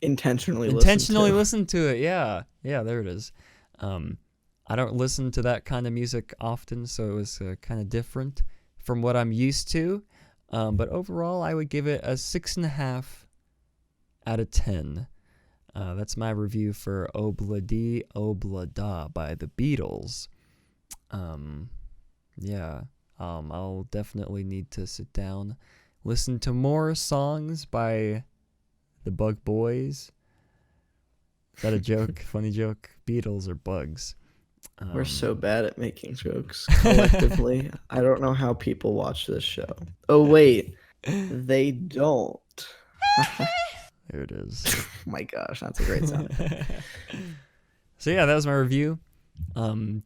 Intentionally intentionally listen listen to it. Yeah, yeah, there it is. Um, I don't listen to that kind of music often, so it was kind of different from what I'm used to. But overall, I would give it a 6.5 out of 10. That's my review for Obla Di Obla Da by the Beatles. Um, yeah, I'll definitely need to sit down, listen to more songs by the Bug Boys. Is that a to. joke? Funny joke? Beatles or bugs? We're so Um, bad at making jokes collectively. I don't know how people watch this show. Oh wait, they don't. Oh there it is. my gosh, that's a great sound effect. So yeah, that was my review. Um,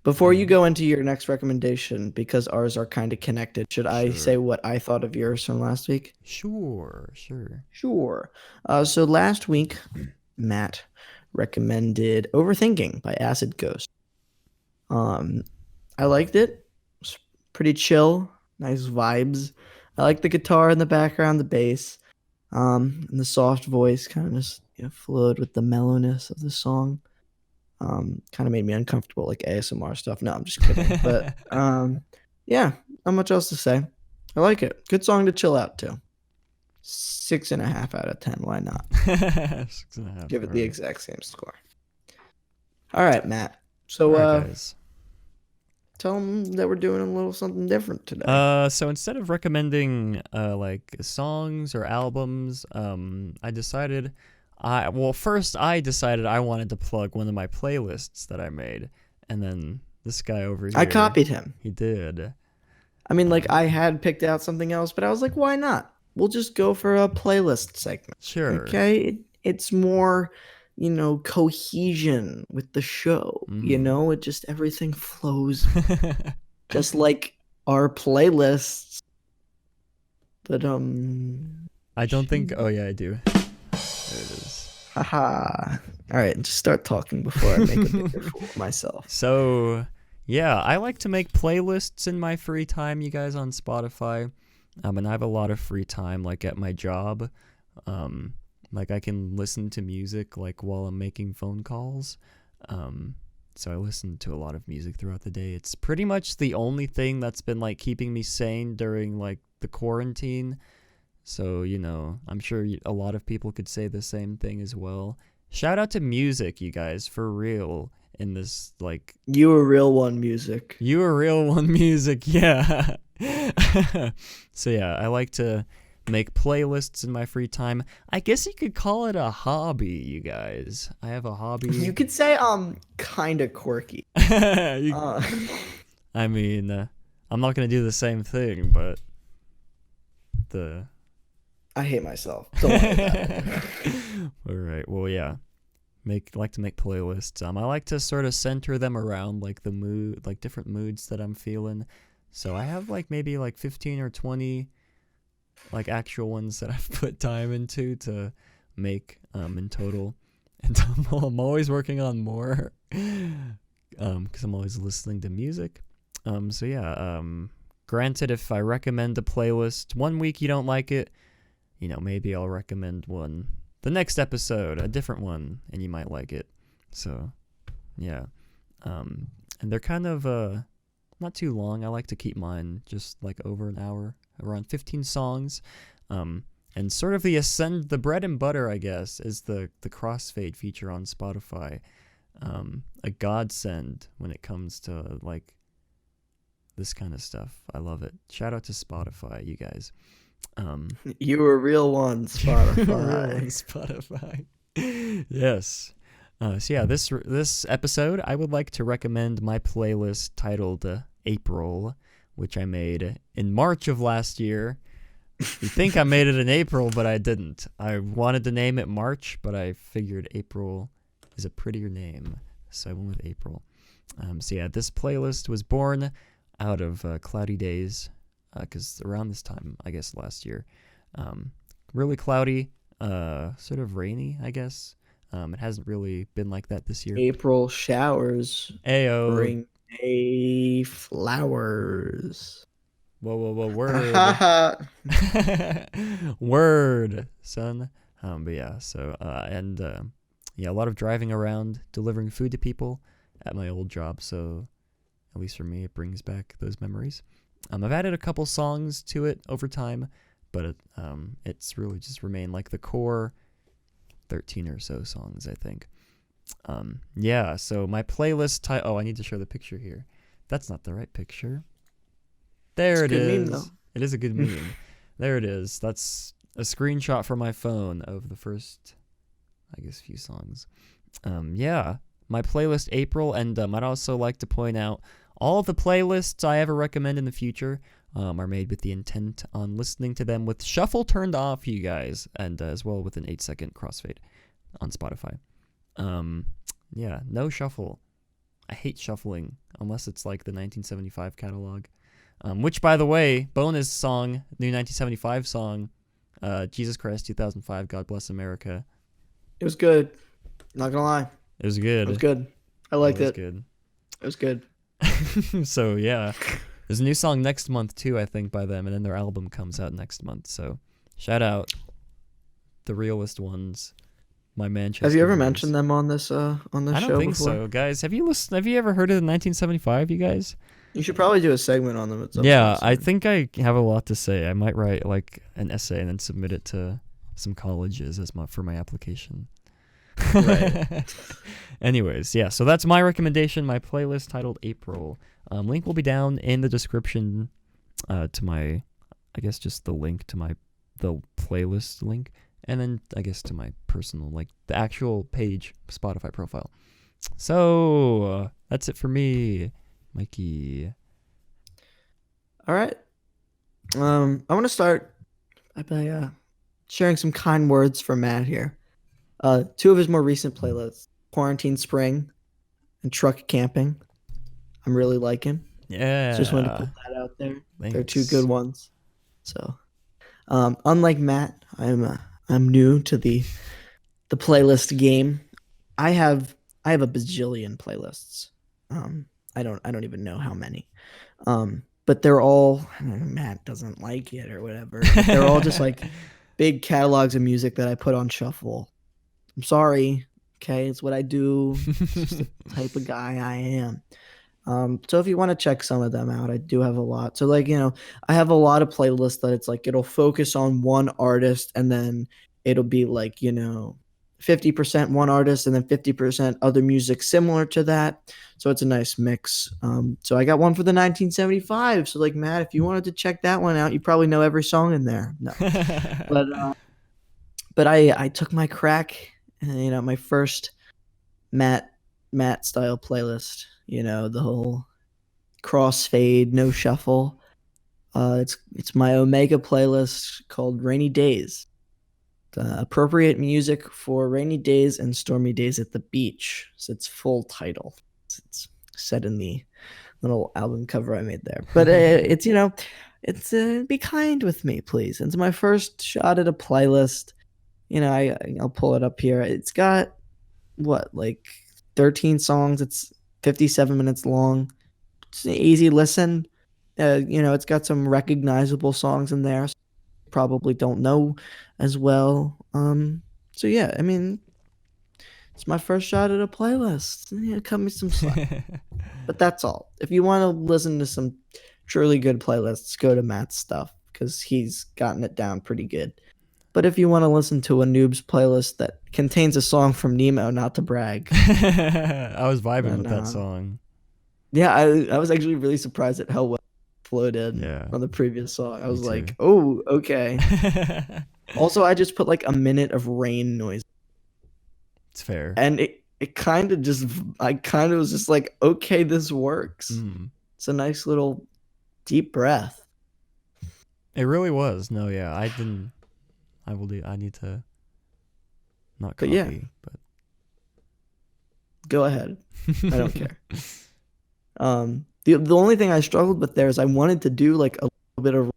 Before you and go into your next recommendation, because ours are kind of connected, should I say sure, what I thought of yours from last week? sure. Sure. So last week, Matt recommended Overthinking by Acid Ghost. Um, I liked it. It's pretty chill, nice vibes. I like the guitar in the background, the bass, and the soft voice kind of just flowed with the mellowness of the song. Kind of made me uncomfortable, like ASMR stuff. No, I'm just kidding. But yeah, not much else to say. I like it. Good song to chill out to. 6.5 out of 10. Why not? 6.5. Give All it the right. exact same score. All right, Matt. All So right, guys. tell them that we're doing a little something different today. So instead of recommending like songs or albums, I decided first I decided I wanted to plug one of my playlists that I made, and then this guy over I here, copied him. he did. I mean, like I Um, had picked out something else, but I was like, why not? We'll just go for a playlist segment. sure. Okay? It's more, cohesion with the show. Mm. It just everything flows just like our playlists. But I don't think. shoot. Oh yeah, I do. There it is. Haha. All right, just start talking before I make a bigger fool of myself. So, yeah, I like to make playlists in my free time, you guys, on Spotify. And I have a lot of free time, like at my job. Um, like I can listen to music like while I'm making phone calls. Um, so I listen to a lot of music throughout the day. It's pretty much the only thing that's been like keeping me sane during like the quarantine. So, I'm sure a lot of people could say the same thing as well. Shout out to music, you guys, for real. In this, like, You a real one, music. you a real one music, yeah. So, yeah, I like to make playlists in my free time. I guess you could call it a hobby, you guys. I have a You hobby. could say kind of quirky. You- Uh, I mean, I'm not going to do the same thing, but the. I hate myself. Don't worry about it. All right. Well, yeah. Like to make playlists. I like to sort of center them around like the mood, like different moods that I'm feeling. So I have like maybe like 15 or 20 like actual ones that I've put time into to make in total. And I'm always working on more because I'm always listening to music. So yeah. Granted, if I recommend a playlist one week you don't like it, maybe I'll recommend one the next episode, a different one, and you might like it. So, yeah. And they're kind of not too long. I like to keep mine just like over an hour, around 15 songs. And sort of the bread and butter, I guess, is the crossfade feature on Spotify. A godsend when it comes to like this kind of stuff. I love it. Shout out to Spotify, you guys. You a real one, Real on Spotify. Spotify. Yes. So yeah, this episode, I would like to recommend my playlist titled April, which I made in March of last year. You think I made it in April, but I didn't. I wanted to name it March, but I figured April is a prettier name, so I went with April. So yeah, this playlist was born out of cloudy days, because around this time, I guess last year, really cloudy, sort of rainy, I guess. It hasn't really been like that this year. April showers Ayo, bring May flowers. Whoa, whoa, whoa, word. Haha. Word, son. But yeah, so and yeah, a lot of driving around, delivering food to people at my old job. So at least for me, it brings back those memories. I've added a couple songs to it over time, but it's really just remained like the core 13 or so songs, I think. Yeah, so my playlist oh, I need to show the picture here. That's not the right picture. It's There a it good meme though. is. It is a good meme. There it is. That's a screenshot from my phone of the first, I guess, few songs. Yeah, my playlist April, and I'd also like to point out all the playlists I ever recommend in the future are made with the intent on listening to them with shuffle turned off, you guys, and as well with an 8-second crossfade on Spotify. Yeah, no shuffle. I hate shuffling unless it's like the 1975 catalog. Which, by the way, bonus song, new 1975 song, Jesus Christ 2005, God Bless America. It was good. Not gonna lie. It was It was good. good. I It liked was it. good. It was good. So yeah, there's a new song next month too, I think, by them, and then their album comes out next month. So shout out the realest ones, my Manchester. Have you ever boys. mentioned them on this I don't show think before? so, guys. Have you listened? Have you ever heard of the 1975? You guys? You should probably do a segment on them at some Yeah, point I soon. think I have a lot to say. I might write like an essay and then submit it to some colleges as for my application. Right. Anyways, yeah, so that's my recommendation, my playlist titled April. Link will be down in the description to my, I guess just the link to the playlist link, and then I guess to my personal, like the actual page Spotify profile. So that's it for me, Mikey. All right. I want to start by sharing some kind words for Matt here. Two of his more recent playlists, Quarantine Spring and Truck Camping, I'm really liking. Yeah. Just wanted to put that out there. They're two Thanks. good ones. So, unlike Matt, I'm new to the playlist game. I have a bajillion playlists. I don't even know how many. But they're all Matt doesn't like it or whatever. But they're all just like big catalogs of music that I put on shuffle. I'm sorry. Okay, it's what I do. It's just the type of guy I am. So if you want to check some of them out, I do have a lot. So like, I have a lot of playlists that it's like it'll focus on one artist and then it'll be like, 50% one artist and then 50% other music similar to that. So it's a nice mix. So I got one for the 1975. So like Matt, if you wanted to check that one out, you probably know every song in there. No, but I took my crack, my first Matt style playlist. The whole crossfade, no shuffle. It's my Omega playlist called Rainy Days. Appropriate music for rainy days and stormy days at the beach. So it's full title. It's set in the little album cover I made there. But it's be kind with me, please. It's my first shot at a playlist. I'll pull it up here. It's got what, like 13 songs. It's 57 minutes long. It's an easy listen. It's got some recognizable songs in there. So probably don't know as well. So yeah, I mean, it's my first shot at a playlist. Cut me some slack. But that's all. If you want to listen to some truly good playlists, go to Matt's stuff because he's gotten it down pretty good. But if you want to listen to a noob's playlist that contains a song from Nemo, not to brag, I was vibing with that then, song. yeah, I was actually really surprised at how well it floated Yeah. on the previous song. I was too. like, oh, okay. Also, I just put like a minute of rain noise, It's fair. and it kind of just, I kind of was just like, okay, this works. Mm. It's a nice little deep breath. It really was. No, yeah, I didn't. I need to not But copy, yeah. but Go ahead. I don't care. The only thing I struggled with there is I wanted to do like a little bit of,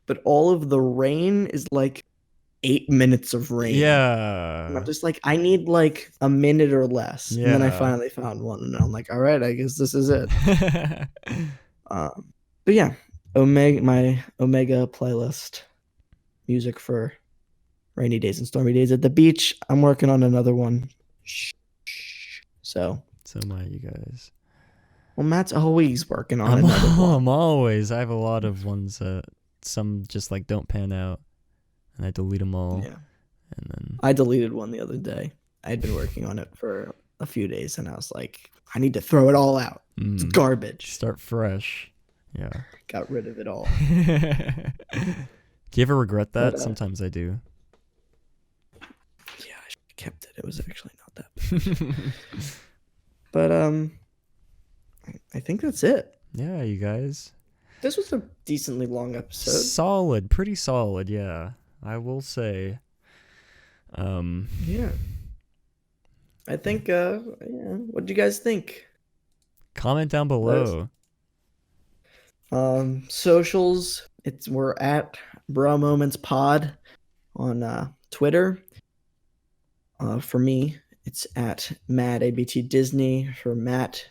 but all of the rain is like 8 minutes of rain. And Yeah. I'm just like, I need like a minute or less. And then I Yeah. finally found one, and I'm like, all right, I guess this is it. But yeah, My Omega playlist, music for rainy days and stormy days at the beach. I'm working on another one. So, So am I, you guys. well, Matt's always working on I'm another one. I'm always. I have a lot of ones that some just like don't pan out, and I delete them all. Yeah. And then I deleted one the other day. I had been working on it for a few days, and I was like, I need to throw it all out. It's garbage. start fresh. Yeah. Got rid of it all. Do you ever regret that? But, Sometimes I do. Yeah, I should have kept it. It was actually not that bad. But I think that's it. Yeah, you guys. This was a decently long episode. Solid, pretty solid. Yeah, I will say. Yeah. I think. Yeah. What do you guys think? Comment down below. Socials. We're at Bro Moments Pod on Twitter. For me, it's at Matt ABT Disney. For Matt,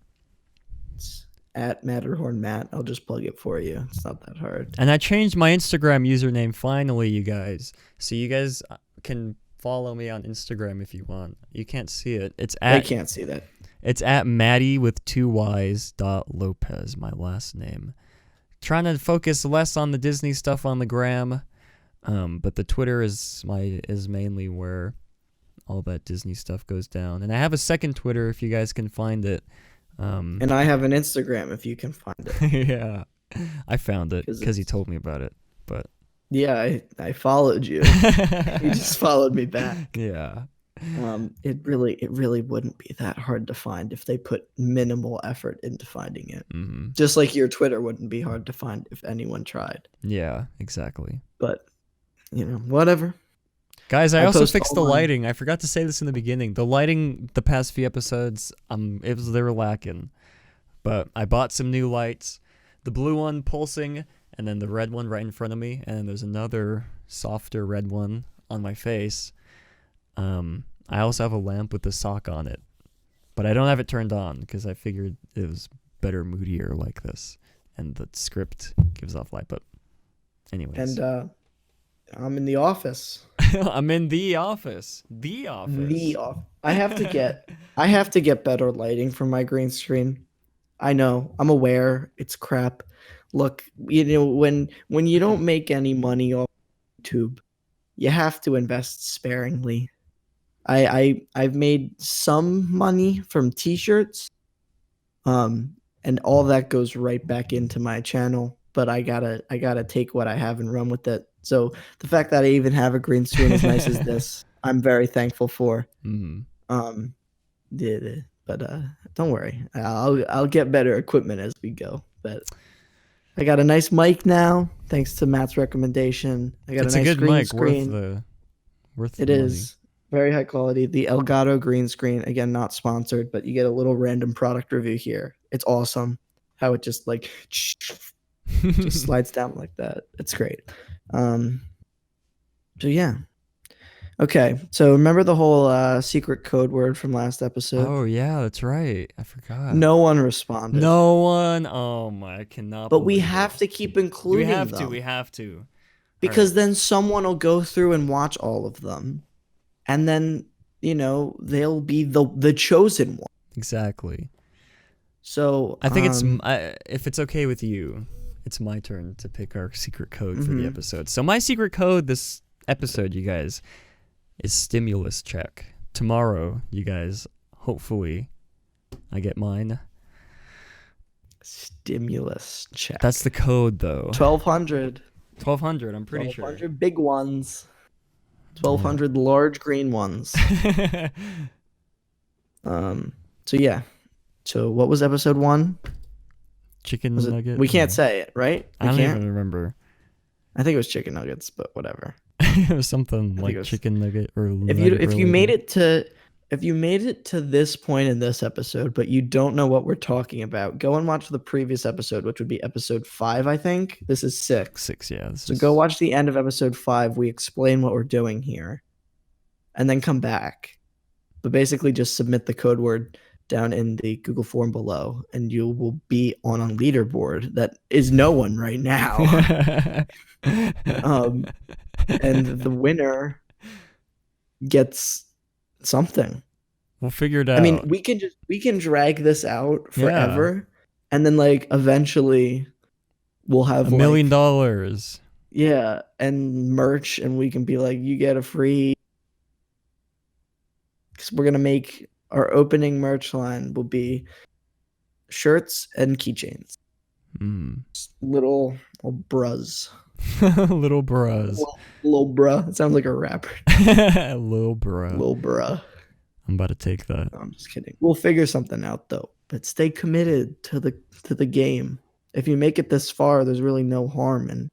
it's at Matterhorn Matt. I'll just plug it for you. It's not that hard. And I changed my Instagram username finally, you guys. So you guys can follow me on Instagram if you want. You can't see it. I can't see that. It's at Matty with 2 Y's .Lopez, my last name. Trying to focus less on the Disney stuff on the gram, but the Twitter is mainly where all that Disney stuff goes down. And I have a second Twitter if you guys can find it. And I have an Instagram if you can find it. Yeah, I found it because he told me about it. But yeah, I followed you. You just followed me back. Yeah. It really wouldn't be that hard to find if they put minimal effort into finding it. Mm-hmm. Just like your Twitter wouldn't be hard to find if anyone tried. Yeah, exactly. But whatever. Guys, I also fixed the lighting. I forgot to say this in the beginning. The lighting, the past few episodes, they were lacking. But I bought some new lights. The blue one pulsing, and then the red one right in front of me, and then there's another softer red one on my face. I also have a lamp with a sock on it, but I don't have it turned on because I figured it was better moodier like this, and the script gives off light. But anyways, and I'm in the office. I'm in the office. I have to get better lighting for my green screen. I know. I'm aware it's crap. Look, when you don't make any money off YouTube, you have to invest sparingly. I've made some money from t-shirts, and all that goes right back into my channel. But I gotta take what I have and run with it. So the fact that I even have a green screen as nice as this, I'm very thankful for. Mm-hmm. But don't worry, I'll get better equipment as we go. But I got a nice mic now, thanks to Matt's recommendation. I got it's a nice good green mic, screen. worth the It money. is very high quality. The Elgato green screen, again, not sponsored, but you get a little random product review here. It's awesome how it just like just slides down like that. It's great. So yeah. Okay, so remember the whole secret code word from last episode? Oh yeah, that's right. I forgot. No one responded. No one. Oh my, I cannot. But we have to keep including them. We have to. Because then someone will go through and watch all of them, and then they'll be the chosen one. Exactly. So I think if it's okay with you, it's my turn to pick our secret code for the episode. So my secret code this episode, you guys, is stimulus check. Tomorrow, you guys, hopefully, I get mine. Stimulus check. That's the code, though. 1,200. 1,200. I'm pretty 1,200 sure. big ones. 1,200 large green ones. So yeah. So what was episode 1? Chicken nugget. We can't say it, right? I don't even remember. I think it was chicken nuggets, but whatever. It was something like chicken nugget or if you made it to this point in this episode, but you don't know what we're talking about, go and watch the previous episode, which would be episode 5, I think. This is 6. 6, yeah. Go watch the end of episode 5. We explain what we're doing here, and then come back. But basically, just submit the code word down in the Google form below, and you will be on a leaderboard that is no one right now. And the winner gets something. We'll figure it out. I mean, we can drag this out forever, and then like eventually we'll have $1 million. Yeah, and merch, and we can be like, you get a free. Because we're gonna make our opening merch line will be shirts and keychains. Little bras. Little bras. Little bruh. It sounds like a rapper. Little bruh. Little bruh. I'm about to take that. No, I'm just kidding. We'll figure something out though. But stay committed to the game. If you make it this far, there's really no harm in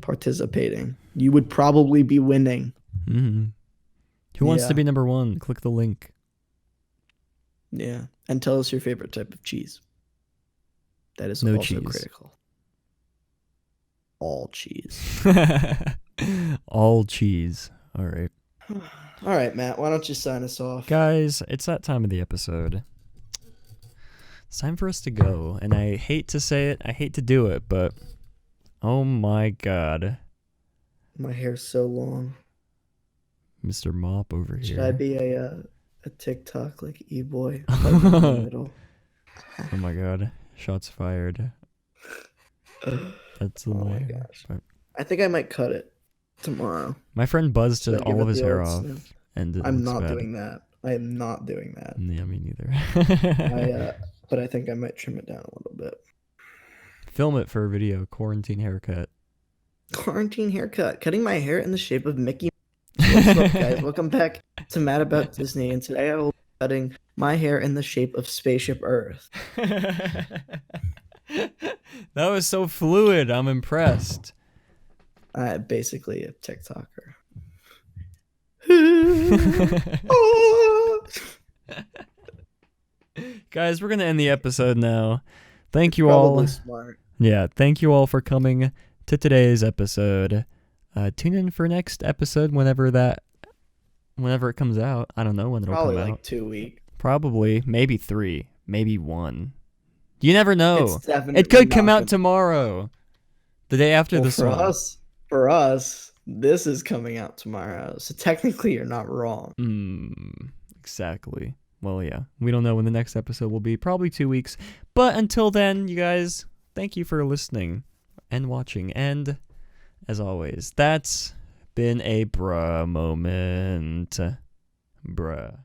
participating. You would probably be winning. Who wants to be number one? Click the link. Yeah. And tell us your favorite type of cheese. That is No also cheese. critical. All cheese. All cheese. All right. All right, Matt. Why don't you sign us off? Guys, it's that time of the episode. It's time for us to go. And I hate to say it. I hate to do it, but oh my God. My hair's so long. Mr. Mop over here. Should I be a TikTok like E-boy? Oh my God. Shots fired. That's oh my gosh. I think I might cut it tomorrow. My friend buzzed all of his hair off. And I'm not doing that. I am not doing that. Yeah, me neither. But I think I might trim it down a little bit. Film it for a video. Quarantine haircut. Quarantine haircut. Cutting my hair in the shape of Mickey. What's up, guys? Welcome back to Matt About Disney. And today I will be cutting my hair in the shape of Spaceship Earth. That was so fluid. I'm impressed. Basically a TikToker. Guys, we're gonna end the episode now. Thank you all. Smart. Yeah, thank you all for coming to today's episode. Tune in for next episode whenever it comes out. I don't know when it'll come out. Probably like 2 weeks. Probably, maybe 3, maybe 1. You never know. It could come out tomorrow, the day after this one. For us, this is coming out tomorrow, so technically you're not wrong. Exactly. Well, yeah, we don't know when the next episode will be. Probably 2 weeks. But until then, you guys, thank you for listening and watching. And as always, that's been a bruh moment. Bruh.